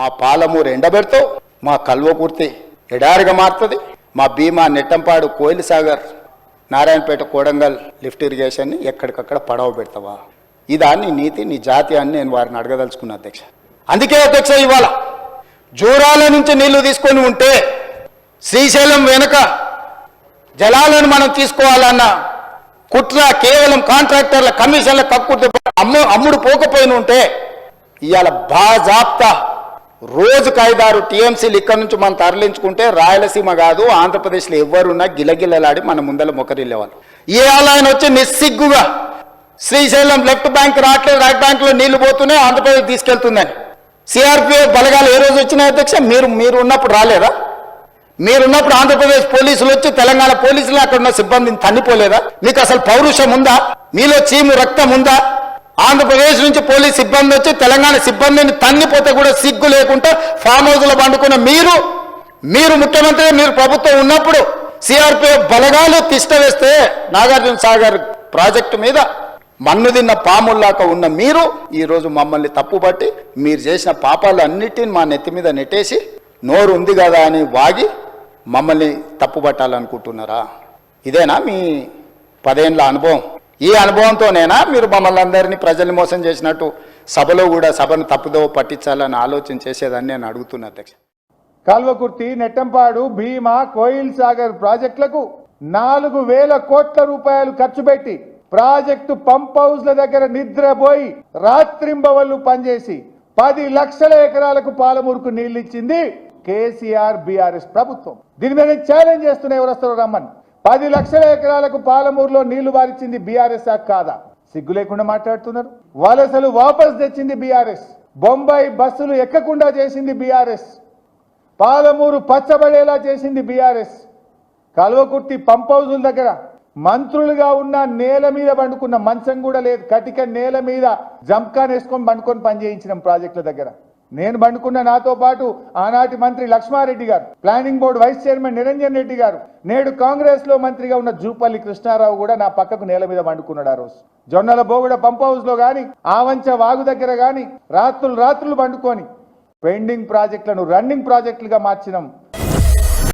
మా పాలమూరు ఎండబెడతావు, మా కల్వకుర్తి ఎడారిగా మారుతుంది, మా భీమా నెట్టంపాడు కోయిల్ సాగర్ నారాయణపేట కోడంగల్ లిఫ్ట్ ఇరిగేషన్ని ఎక్కడికక్కడ పడవ పెడతావా? ఇదా నీ నీతి, నీ జాతి అని నేను వారిని అడగదలుచుకున్నా అధ్యక్ష. అందుకే అధ్యక్ష ఇవాళ జూరాల నుంచి నీళ్లు తీసుకొని ఉంటే శ్రీశైలం వెనుక జలాలను మనం తీసుకోవాలన్న కుట్ర కేవలం కాంట్రాక్టర్ల కమిషన్ల కక్కుర్తి అమ్ముడు పోకపోయిన ఉంటే ఇవాళ బాజాప్తా రోజుకు 5-6 టీఎంసీలు ఇక్కడ నుంచి మనం తరలించుకుంటే రాయలసీమ కాదు ఆంధ్రప్రదేశ్లో ఎవరున్నా గిలగిలలాడి మన ముందల మొక్కరిల్లేవాళ్ళు. ఇవాళ ఆయన వచ్చి నిస్సిగ్గుగా శ్రీశైలం లెఫ్ట్ బ్యాంక్ రావట్లేదు, రైట్ బ్యాంక్లో నీళ్లు పోతున్నాయి, ఆంధ్రప్రదేశ్ తీసుకెళ్తుందని. సిఆర్పిఎఫ్ బలగాలు ఏ రోజు వచ్చినాయి అధ్యక్ష? మీరు ఉన్నప్పుడు రాలేదా? మీరున్నప్పుడు ఆంధ్రప్రదేశ్ పోలీసులు వచ్చి తెలంగాణ పోలీసులు అక్కడ ఉన్న సిబ్బందిని తన్నిపోలేదా? మీకు అసలు పౌరుషం ఉందా? మీలో చీము రక్తం ఉందా? ఆంధ్రప్రదేశ్ నుంచి పోలీస్ సిబ్బంది వచ్చి తెలంగాణ సిబ్బందిని తన్నిపోతే కూడా సిగ్గు లేకుండా ఫామ్ హౌస్లో పండుకున్న మీరు ముఖ్యమంత్రి, మీరు ప్రభుత్వం ఉన్నప్పుడు సిఆర్పిఎఫ్ బలగాలు తిష్ట వేస్తే నాగార్జున సాగర్ ప్రాజెక్టు మీద మన్ను తిన్న పాముల్లాగా ఉన్న మీరు ఈరోజు మమ్మల్ని తప్పుపట్టి మీరు చేసిన పాపాలు అన్నిటిని మా నెత్తి మీద నెట్టేసి నోరు ఉంది కదా అని వాగి మమ్మల్ని తప్పుపట్టాలనుకుంటున్నారా? ఇదేనా మీ 10 ఏళ్ల అనుభవం? ఈ అనుభవంతోనేనా మీరు మమ్మల్ని అందరినీ ప్రజల్ని మోసం చేసినట్టు సభలో కూడా సభను తప్పుదోవ పట్టించాలని ఆలోచన చేసేదని నేను అడుగుతున్నా అధ్యక్ష. కల్వకుర్తి, నెట్టంపాడు, భీమా, కోయిల్ సాగర్ ప్రాజెక్టులకు 4,000 కోట్ల రూపాయలు ఖర్చు పెట్టి ప్రాజెక్టు పంప్ హౌస్ల దగ్గర నిద్రపోయి రాత్రింబవళ్లు పనిచేసి 10 లక్షల ఎకరాలకు పాలమూరుకు నీళ్లు ఇచ్చింది కేసీఆర్ బీఆర్ఎస్ ప్రభుత్వం. దీని మీద ఛాలెంజ్ చేస్తున్నా, ఎవరు వస్తారో రమ్మని. 10 లక్షల ఎకరాలకు పాలమూరులో నీళ్లు బారిచ్చింది బీఆర్ఎస్ కాదా? సిగ్గు లేకుండా మాట్లాడుతున్నారు. వలసలు వాపస్ తెచ్చింది బీఆర్ఎస్, బొంబాయి బస్సులు ఎక్కకుండా చేసింది బీఆర్ఎస్, పాలమూరు పచ్చబడేలా చేసింది బీఆర్ఎస్. కల్వకుర్తి పంప్ హౌజుల దగ్గర మంత్రులుగా ఉన్న నేల మీద పండుకున్న మంచం కూడా లేదు, కటిక నేల మీద జంకాన్ వేసుకొని పండుకొని పనిచేయించిన ప్రాజెక్టుల దగ్గర నేను పండుకున్న, నాతో పాటు ఆనాటి మంత్రి లక్ష్మారెడ్డి గారు, planning board vice chairman Niranjan Reddy గారు, నేడు కాంగ్రెస్ లో మంత్రిగా ఉన్న జూపల్లి కృష్ణారావు కూడా నా పక్కకు నేల మీద పండుకున్నాడు. ఆ రోజు జొన్నల బోగుడ పంప్ హౌస్ లో గాని, ఆవంచ వాగు దగ్గర గాని రాత్రులు పండుకొని పెండింగ్ ప్రాజెక్టులను రన్నింగ్ ప్రాజెక్టులుగా మార్చినాం.